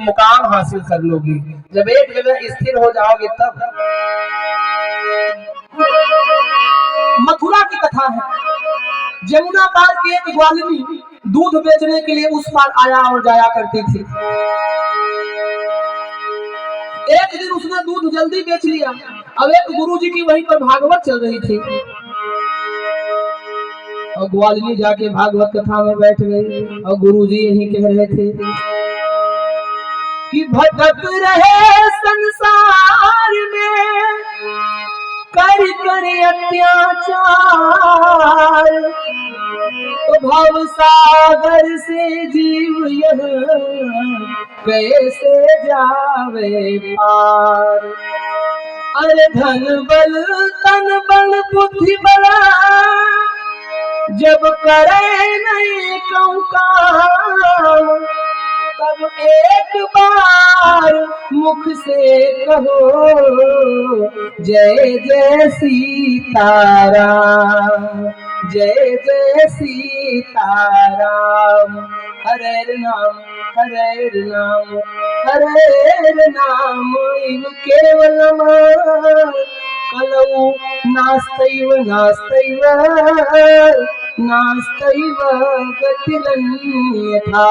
मुकाम हासिल कर लोगी। जब एक जगह स्थिर हो जाओगे तब। मथुरा की कथा है। जमुना पार की एक ग्वालिनी दूध बेचने के लिए उस पार आया और जाया करती थी। एक दिन उसने दूध जल्दी बेच लिया। अब एक गुरुजी की वहीं पर भागवत चल रही थी और ग्वालिनी जाके भागवत कथा में बैठ गई और गुरुजी यही कह रहे थे कि भटक रहे संसार में कर कर अत्याचार, तो भव सागर से जीव यह कैसे जावे पार। अरे धन बल तन बल बुद्धि बला जब करे नहीं कहूँ काम, तब एक बार मुख से कहो जय जय सीताराम, जय जय सीताराम। हरे नाम हरे नाम हरे नाम केवलम कलौ नास्तैव नास्तैव नास्तैव गतिरन्यथा।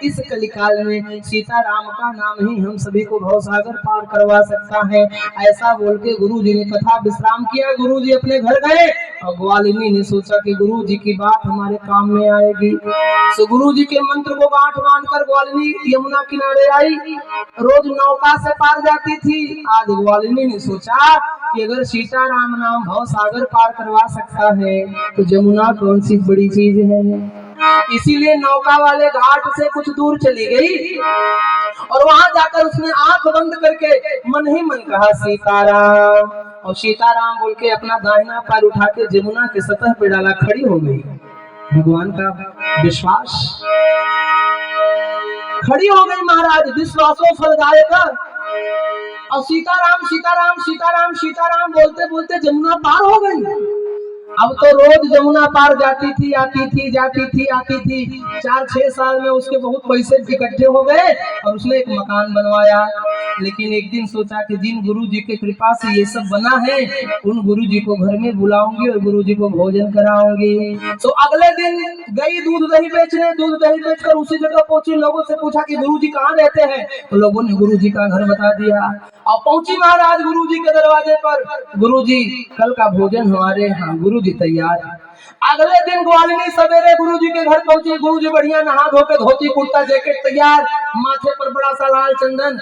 इस कलिकाल में सीताराम का नाम ही हम सभी को भवसागर पार करवा सकता है। ऐसा बोल के गुरु जी ने कथा विश्राम किया। गुरु जी अपने घर गए और ग्वालिनी ने सोचा कि गुरु जी की बात हमारे काम में आएगी। तो गुरु जी के मंत्र को गांठ बांधकर ग्वालिनी यमुना किनारे आई। रोज नौका से पार जाती थी। आज ग्वालिनी ने सोचा कि अगर सीताराम नाम भवसागर पार करवा सकता है तो जमुना कौन सी बड़ी चीज है। इसीलिए नौका वाले घाट से कुछ दूर चली गई और वहां जाकर उसने आंख बंद करके मन ही मन कहा सीताराम, और सीताराम बोल के अपना दाहिना पैर उठा के जमुना के सतह पे डाला। खड़ी हो गई। भगवान का विश्वास। खड़ी हो गई महाराज। विश्वासों फलदायक। और सीताराम सीताराम सीताराम सीताराम बोलते बोलते जमुना पार हो गई। अब तो रोज जमुना पार जाती थी आती थी जाती थी आती थी। 4-6 साल में उसके बहुत पैसे इकट्ठे हो गए और उसने एक मकान बनवाया। लेकिन एक दिन सोचा कि जिन गुरु जी के कृपा से ये सब बना है उन गुरु जी को घर में बुलाऊंगी और गुरु जी को भोजन कराऊंगी। तो अगले दिन गई दूध दही बेचने। दूध दही बेचकर उसी जगह पहुंची। लोगों से पूछा कि गुरु जी कहाँ रहते हैं, तो लोगों ने गुरु जी का घर बता दिया। और पहुंची महाराज गुरु जी के दरवाजे पर। गुरु जी कल का भोजन हमारे यहाँ। गुरु जी तैयार। अगले दिन ग्वालिनी सवेरे गुरु जी के घर पहुंची। गुरु जी बढ़िया नहा धोके धोती कुर्ता जैकेट तैयार, माथे पर बड़ा सा लाल चंदन,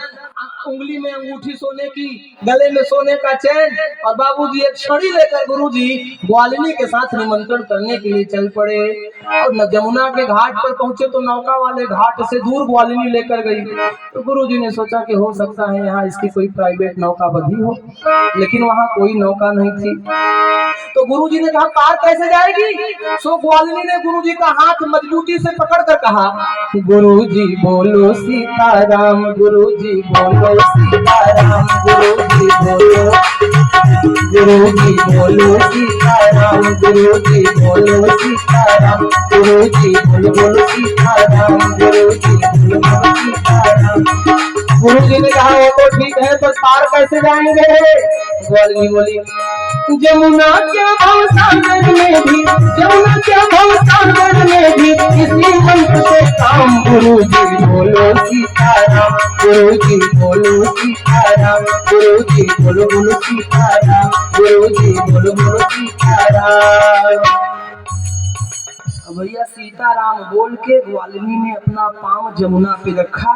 उंगली में अंगूठी सोने की, गले में सोने का चैन, और बाबूजी एक छड़ी लेकर गुरुजी ग्वालिनी के साथ निमंत्रण करने के लिए चल पड़े। और जमुना के घाट पर पहुंचे तो नौका वाले घाट से दूर ग्वालिनी लेकर गई। तो गुरुजी ने सोचा कि हो सकता है यहाँ इसकी कोई प्राइवेट नौका बंधी हो, लेकिन वहाँ कोई नौका नहीं थी। तो गुरुजी ने कहा पार कैसे जाएगी। सो ग्वालिनी ने गुरुजी का हाथ मजबूती से पकड़कर कहा गुरुजी बोलो सीताराम, गुरुजी बोलो सीताराम, गुरुजी बोलो, गुरुजी बोलो सीताराम, गुरुजी बोलो सीताराम, गुरुजी बोलो बोलो सीताराम, गुरुजी बोलो बोलो सीताराम। गुरुजी ने कहा वो तो ठीक है, तो पार कैसे जाएंगे। ग्वालिनी बोली जमुना क्या भवसागर में भी, जमुना क्या भवसागर में भी इसी मंत्र से काम। गुरुजी बोलो सीताराम, गुरुजी बोलो सीताराम, गुरुजी बोलो बोलो सीताराम, गुरुजी बोलो बोलो सीताराम। भैया सीताराम बोल के ग्वालिनी ने अपना पांव जमुना पे रखा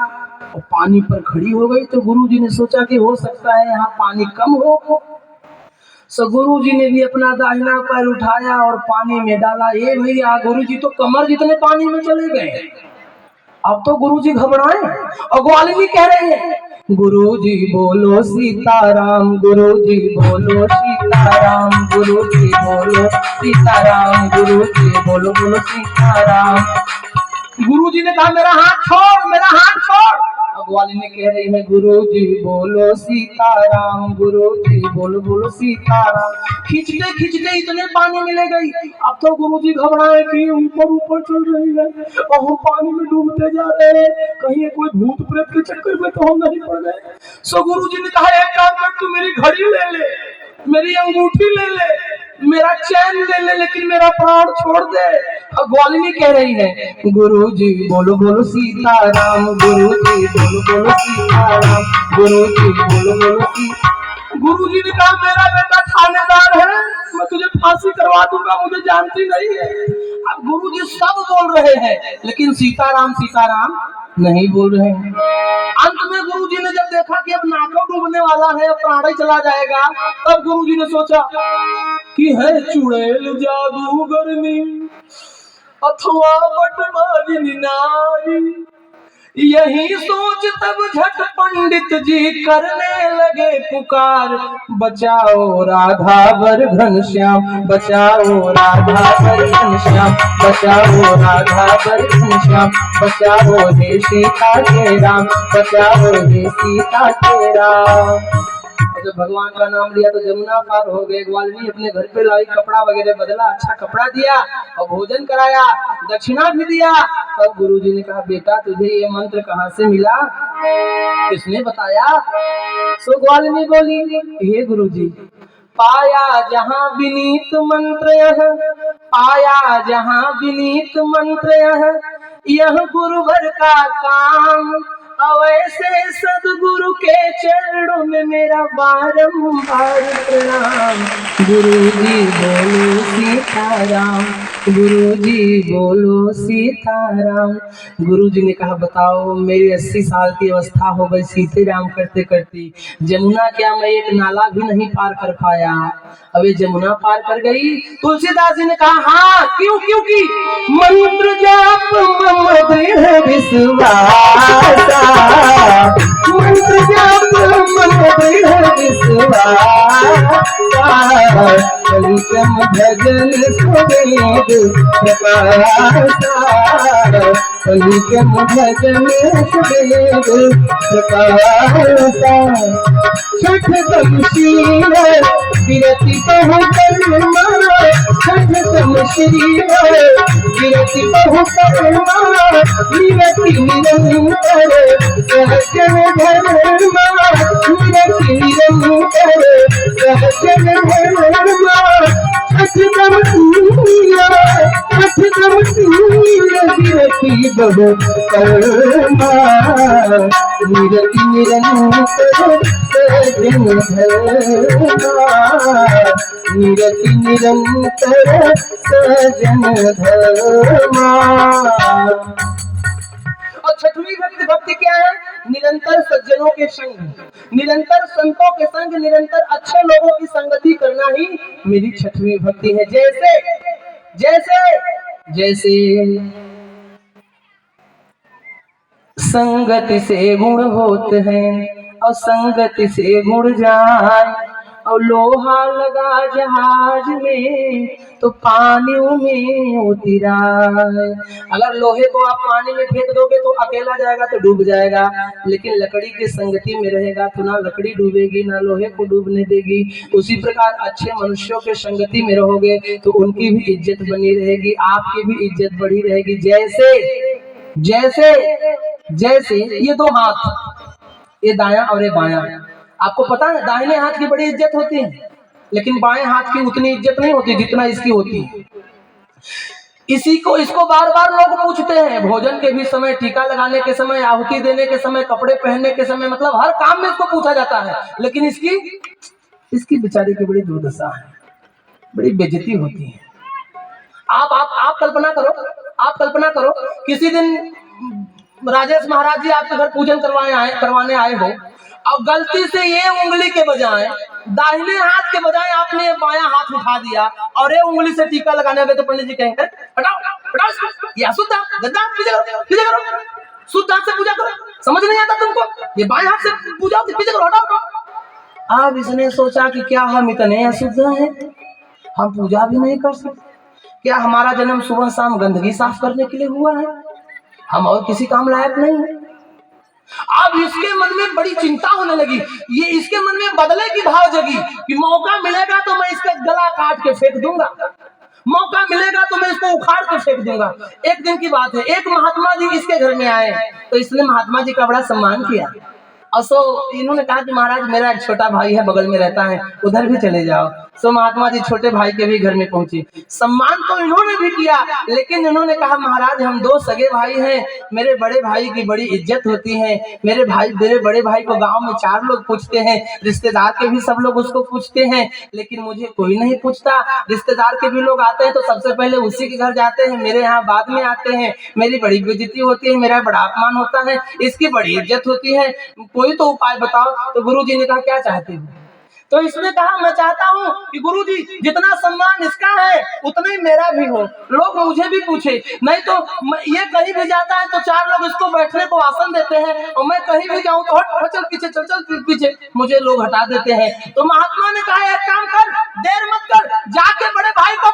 और पानी पर खड़ी हो गई। तो गुरुजी ने सोचा कि हो सकता है यहाँ पानी कम हो। सो गुरुजी ने भी अपना दाहिना पैर उठाया और पानी में डाला। ये भैया गुरुजी तो कमर जितने पानी में चले गए। अब तो गुरुजी घबराए और ग्वालिनी कह रहे हैं गुरुजी बोलो सीताराम, गुरुजी बोलो सीताराम, गुरुजी बोलो सीताराम, गुरुजी बोलो बोलो सीताराम। गुरुजी ने कहा मेरा हाथ छोड़, मेरा हाथ छोड़। ग्वालिनी कह रही है गुरु जी बोलो सीताराम, गुरु जी बोलो बोलो सीताराम। खींचते खींचते इतने पानी में ले गई, अब तो गुरु जी घबराए कि ऊपर ऊपर चल रही है और हम पानी में डूबते जा रहे हैं, कहीं कोई भूत प्रेत के चक्कर में तो हम नहीं पड़ गए। सो गुरु जी ने कहा एक काम कर, तू मेरी घड़ी ले ले, मेरी अंगूठी ले ले, मेरा चैन ले ले, लेकिन मेरा प्राण छोड़ दे। और ग्वालिनी कह रही है गुरु जी बोलो बोलो सीताराम, गुरु जी बोलो बोलो सीताराम, गुरु जी बोलो बोलो सीताराम। गुरु जी ने कहा मेरा बेटा थानेदार है, मैं तुझे फांसी करवा दूंगा, मुझे जानती नहीं है। अब गुरु जी सब बोल रहे हैं लेकिन सीताराम सीताराम नहीं बोल रहे हैं। अंत में गुरु जी ने जब देखा कि अब नाका डूबने वाला है, अब प्राण ही चला जाएगा, तब गुरु जी ने सोचा कि है चुड़ैल जादूगर में अथवा बटमारी नारी। यही सोच तब झट पंडित जी करने लगे पुकार, बचाओ राधा वर घनश्याम, बचाओ राधा वर घनश्याम, बचाओ राधा वर घनश्याम, बचाओ हे सीता के राम, बचाओ हे सीता के राम। जब भगवान का नाम लिया तो जमुना पार हो गए। ग्वालिनी अपने घर पे लाई, कपड़ा वगैरह बदला, अच्छा कपड़ा दिया और भोजन कराया, दक्षिणा भी दिया। तब गुरुजी ने कहा बेटा तुझे ये मंत्र कहाँ से मिला, किसने बताया? सो ग्वालिनी बोली हे गुरुजी, पाया जहाँ विनीत मंत्र यह, पाया जहाँ विनीत मंत्र यह गुरुवर का काम, अवैसे सदगुरु के चरणों में मेरा बारंबार प्रणाम। गुरुजी बोलो सीताराम, गुरुजी बोलो सीताराम। गुरुजी ने कहा बताओ मेरी 80 साल की अवस्था हो गई सीते राम करते करते, जमुना क्या मैं एक नाला भी नहीं पार कर पाया, अब ये जमुना पार कर गई। तुलसीदास जी ने कहा हाँ क्यों, क्योंकि मंत्र जाप मम दृढ़ विश्वास, मंत्र जाप मम दृढ़ विश्वास, पंचम भजन सुवेद प्रकाश, पंचम भजन सुवेद प्रकाश। छठ तमशील विरति बहु कर्मा, छठ तमशील विरति बहु कर्मा, विरति निरंतर सहजन धर्मा, विरति निरंतर सहजन धर्मा। छठ तमशील, छठ तमशील विरति बहु कर्मा, विरति निरंतर सहजन धर्मा, विरति निरंतर सहजन धर्मा। और छठवीं भक्ति क्या है? निरंतर सज्जनों के संग, निरंतर संतों के संग, निरंतर अच्छे लोगों की संगति करना ही मेरी छठवीं भक्ति है। जैसे जैसे जैसे संगति से गुण होते हैं और संगति से गुण जाए, और लोहा लगा जहाज में तो पानियों में उतराए। अगर लोहे को आप पानी में फेंक दोगे तो अकेला जाएगा तो डूब जाएगा, लेकिन लकड़ी की संगति में रहेगा तो ना लकड़ी डूबेगी ना लोहे को डूबने देगी। उसी प्रकार अच्छे मनुष्यों के संगति में रहोगे तो उनकी भी इज्जत बनी रहेगी, आपकी भी इज्जत बढ़ी रहेगी। जैसे जैसे जैसे ये दो हाथ, ये दायां और ये बायां, आपको पता है दाहिने हाथ की बड़ी इज्जत होती है लेकिन बाएं हाथ की उतनी इज्जत नहीं होती जितना इसकी होती है। इसको बार बार लोग पूछते हैं, भोजन के भी समय, टीका लगाने के समय, आहुति देने के समय, कपड़े पहनने के समय, मतलब हर काम में इसको पूछा जाता है, लेकिन इसकी बेचारी की बड़ी दुर्दशा है, बड़ी बेइज्जती होती है। आप कल्पना करो, आप कल्पना करो किसी दिन राजेश महाराज जी आपके घर पूजन करवाने आए हो और गलती से ये उंगली के बजाय, दाहिने हाथ के बजाय आपने बायां हाथ उठा दिया और ये उंगली से टीका लगाने गए तो पंडित जी कहेंगे हटाओ हटाओ इसको, ये अशुद्ध गद्दा, पीछे करो, शुद्ध हाथ से पूजा करो, समझ नहीं आता तुमको, ये बाएं हाथ से पूजा, पीछे करो, हटाओ। अब इसने सोचा कि क्या हम इतने अशुद्ध हैं, हम पूजा भी नहीं कर सकते, क्या हमारा जन्म सुबह शाम गंदगी साफ करने के लिए हुआ है, हम और किसी काम लायक नहीं है। अब अब इसके मन में बड़ी चिंता होने लगी, ये इसके मन में बदले की भाव जगी कि मौका मिलेगा तो मैं इसका गला काट के फेंक दूंगा, मौका मिलेगा तो मैं इसको उखाड़ के फेंक दूंगा। एक दिन की बात है, एक महात्मा जी इसके घर में आए, तो इसने महात्मा जी का बड़ा सम्मान किया। और सो इन्होंने कहा कि महाराज मेरा एक छोटा भाई है, बगल में रहता है, उधर भी चले जाओ। सो महात्मा जी छोटे भाई के भी घर में पहुंचे। सम्मान तो इन्होंने भी किया, लेकिन इन्होंने कहा महाराज हम दो सगे भाई हैं, मेरे बड़े भाई की बड़ी इज्जत होती है, मेरे बड़े भाई को गांव में 4 लोग पूछते हैं, रिश्तेदार के भी सब लोग उसको पूछते हैं, लेकिन मुझे कोई नहीं पूछता। रिश्तेदार के भी लोग आते हैं तो सबसे पहले उसी के घर जाते हैं, मेरे यहाँ बाद में आते हैं, मेरी बड़ी बेइज्जती होती है, मेरा बड़ा अपमान होता है, इसकी बड़ी इज्जत होती है, कोई तो उपाय बताओ। तो गुरुजी ने कहा क्या चाहते हो? तो इसने कहा मैं चाहता हूँ कि गुरुजी जितना सम्मान इसका है उतना ही मेरा भी हो, लोग मुझे भी पूछे, नहीं तो ये कहीं भी जाता है तो 4 लोग इसको बैठने को आसन देते हैं, और मैं कहीं भी जाऊं तो हट चल पीछे, चल पीछे, मुझे लोग हटा देते हैं। तो महात्मा ने कहा एक काम कर, देर मत कर, जाके बड़े भाई को